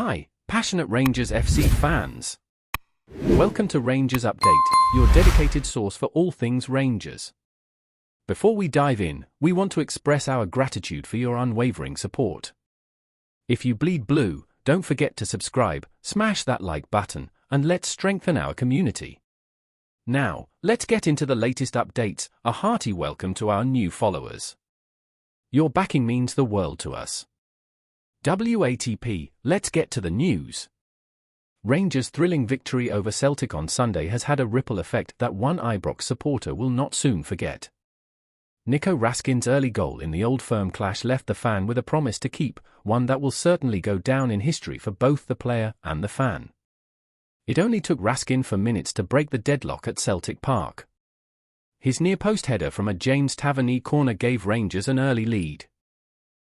Hi, passionate Rangers FC fans. Welcome to Rangers Update, your dedicated source for all things Rangers. Before we dive in, we want to express our gratitude for your unwavering support. If you bleed blue, don't forget to subscribe, smash that like button, and let's strengthen our community. Now, let's get into the latest updates. A hearty welcome to our new followers. Your backing means the world to us. WATP, let's get to the news. Rangers' thrilling victory over Celtic on Sunday has had a ripple effect that one Ibrox supporter will not soon forget. Nico Raskin's early goal in the Old Firm clash left the fan with a promise to keep, one that will certainly go down in history for both the player and the fan. It only took Raskin 4 minutes to break the deadlock at Celtic Park. His near-post header from a James Tavernier corner gave Rangers an early lead.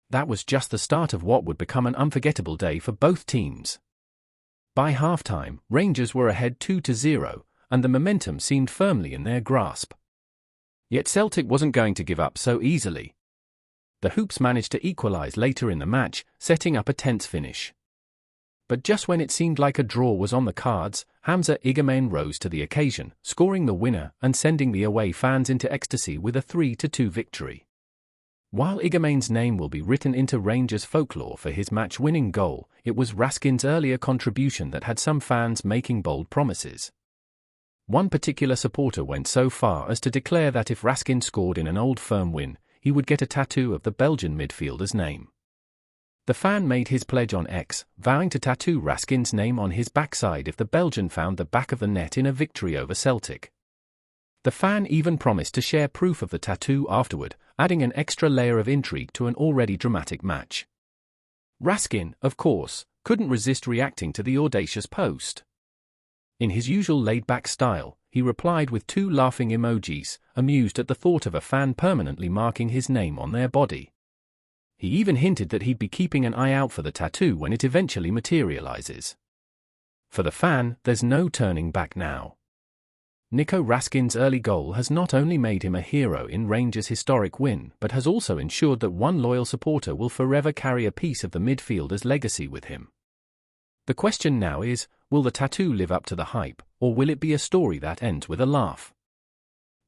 That was just the start of what would become an unforgettable day for both teams. By halftime, Rangers were ahead 2-0, and the momentum seemed firmly in their grasp. Yet Celtic wasn't going to give up so easily. The Hoops managed to equalise later in the match, setting up a tense finish. But just when it seemed like a draw was on the cards, Hamza Igamane rose to the occasion, scoring the winner and sending the away fans into ecstasy with a 3-2 victory. While Igamane's name will be written into Rangers folklore for his match-winning goal, it was Raskin's earlier contribution that had some fans making bold promises. One particular supporter went so far as to declare that if Raskin scored in an Old Firm win, he would get a tattoo of the Belgian midfielder's name. The fan made his pledge on X, vowing to tattoo Raskin's name on his backside if the Belgian found the back of the net in a victory over Celtic. The fan even promised to share proof of the tattoo afterward, adding an extra layer of intrigue to an already dramatic match. Raskin, of course, couldn't resist reacting to the audacious post. In his usual laid-back style, he replied with 2 laughing emojis, amused at the thought of a fan permanently marking his name on their body. He even hinted that he'd be keeping an eye out for the tattoo when it eventually materializes. For the fan, there's no turning back now. Nico Raskin's early goal has not only made him a hero in Rangers' historic win, but has also ensured that one loyal supporter will forever carry a piece of the midfielder's legacy with him. The question now is, will the tattoo live up to the hype, or will it be a story that ends with a laugh?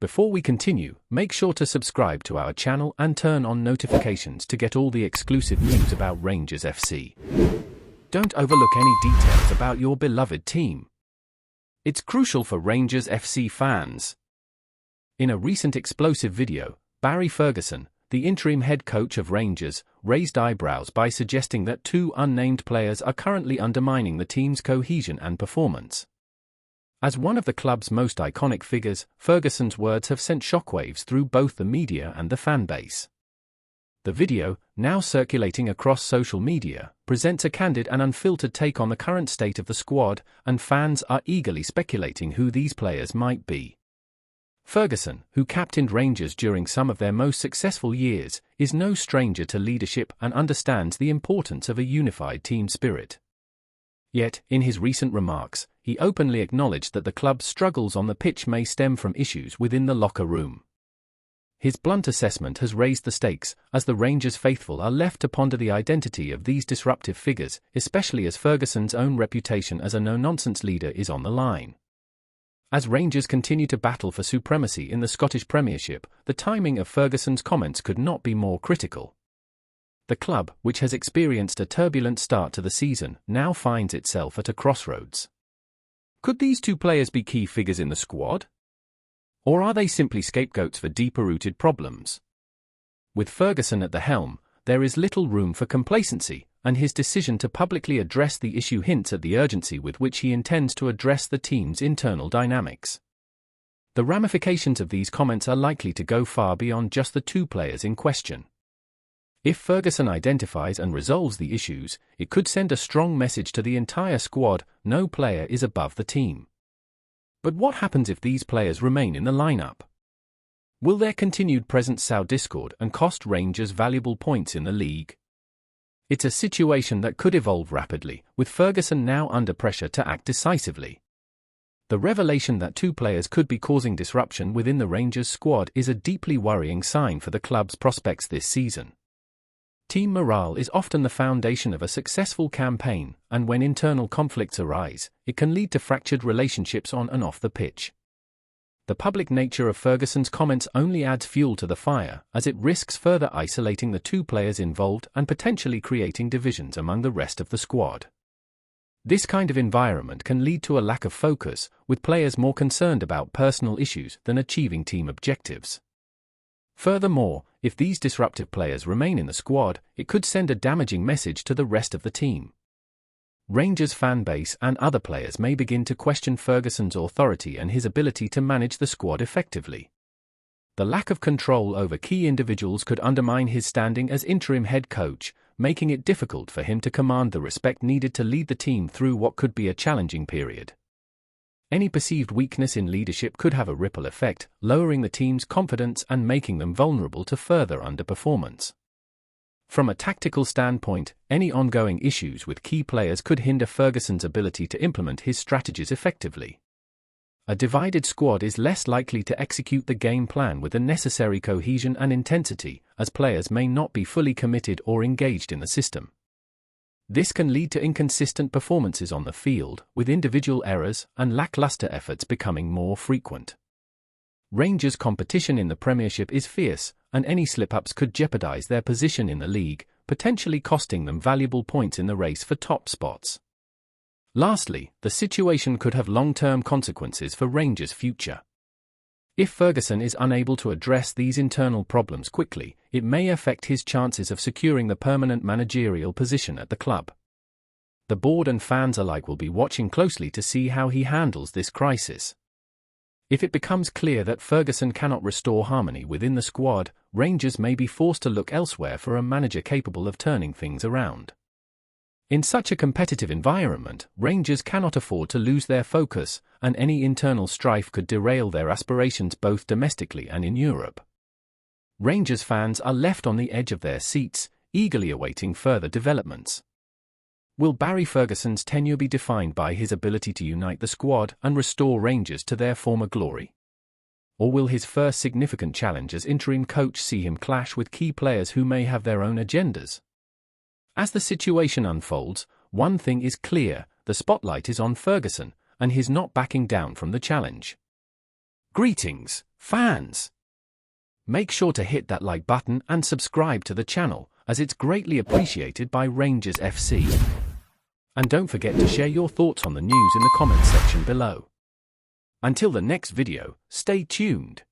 Before we continue, make sure to subscribe to our channel and turn on notifications to get all the exclusive news about Rangers FC. Don't overlook any details about your beloved team. It's crucial for Rangers FC fans. In a recent explosive video, Barry Ferguson, the interim head coach of Rangers, raised eyebrows by suggesting that 2 unnamed players are currently undermining the team's cohesion and performance. As one of the club's most iconic figures, Ferguson's words have sent shockwaves through both the media and the fan base. The video, now circulating across social media, presents a candid and unfiltered take on the current state of the squad, and fans are eagerly speculating who these players might be. Ferguson, who captained Rangers during some of their most successful years, is no stranger to leadership and understands the importance of a unified team spirit. Yet, in his recent remarks, he openly acknowledged that the club's struggles on the pitch may stem from issues within the locker room. His blunt assessment has raised the stakes, as the Rangers faithful are left to ponder the identity of these disruptive figures, especially as Ferguson's own reputation as a no-nonsense leader is on the line. As Rangers continue to battle for supremacy in the Scottish Premiership, the timing of Ferguson's comments could not be more critical. The club, which has experienced a turbulent start to the season, now finds itself at a crossroads. Could these 2 players be key figures in the squad? Or are they simply scapegoats for deeper-rooted problems? With Ferguson at the helm, there is little room for complacency, and his decision to publicly address the issue hints at the urgency with which he intends to address the team's internal dynamics. The ramifications of these comments are likely to go far beyond just the 2 players in question. If Ferguson identifies and resolves the issues, it could send a strong message to the entire squad: no player is above the team. But what happens if these players remain in the lineup? Will their continued presence sow discord and cost Rangers valuable points in the league? It's a situation that could evolve rapidly, with Ferguson now under pressure to act decisively. The revelation that 2 players could be causing disruption within the Rangers squad is a deeply worrying sign for the club's prospects this season. Team morale is often the foundation of a successful campaign, and when internal conflicts arise, it can lead to fractured relationships on and off the pitch. The public nature of Ferguson's comments only adds fuel to the fire, as it risks further isolating the two players involved and potentially creating divisions among the rest of the squad. This kind of environment can lead to a lack of focus, with players more concerned about personal issues than achieving team objectives. Furthermore, if these disruptive players remain in the squad, it could send a damaging message to the rest of the team. Rangers fan base and other players may begin to question Ferguson's authority and his ability to manage the squad effectively. The lack of control over key individuals could undermine his standing as interim head coach, making it difficult for him to command the respect needed to lead the team through what could be a challenging period. Any perceived weakness in leadership could have a ripple effect, lowering the team's confidence and making them vulnerable to further underperformance. From a tactical standpoint, any ongoing issues with key players could hinder Ferguson's ability to implement his strategies effectively. A divided squad is less likely to execute the game plan with the necessary cohesion and intensity, as players may not be fully committed or engaged in the system. This can lead to inconsistent performances on the field, with individual errors and lackluster efforts becoming more frequent. Rangers' competition in the Premiership is fierce, and any slip-ups could jeopardise their position in the league, potentially costing them valuable points in the race for top spots. Lastly, the situation could have long-term consequences for Rangers' future. If Ferguson is unable to address these internal problems quickly, it may affect his chances of securing the permanent managerial position at the club. The board and fans alike will be watching closely to see how he handles this crisis. If it becomes clear that Ferguson cannot restore harmony within the squad, Rangers may be forced to look elsewhere for a manager capable of turning things around. In such a competitive environment, Rangers cannot afford to lose their focus, and any internal strife could derail their aspirations both domestically and in Europe. Rangers fans are left on the edge of their seats, eagerly awaiting further developments. Will Barry Ferguson's tenure be defined by his ability to unite the squad and restore Rangers to their former glory? Or will his first significant challenge as interim coach see him clash with key players who may have their own agendas? As the situation unfolds, one thing is clear: the spotlight is on Ferguson, and he's not backing down from the challenge. Greetings, fans! Make sure to hit that like button and subscribe to the channel, as it's greatly appreciated by Rangers FC. And don't forget to share your thoughts on the news in the comments section below. Until the next video, stay tuned.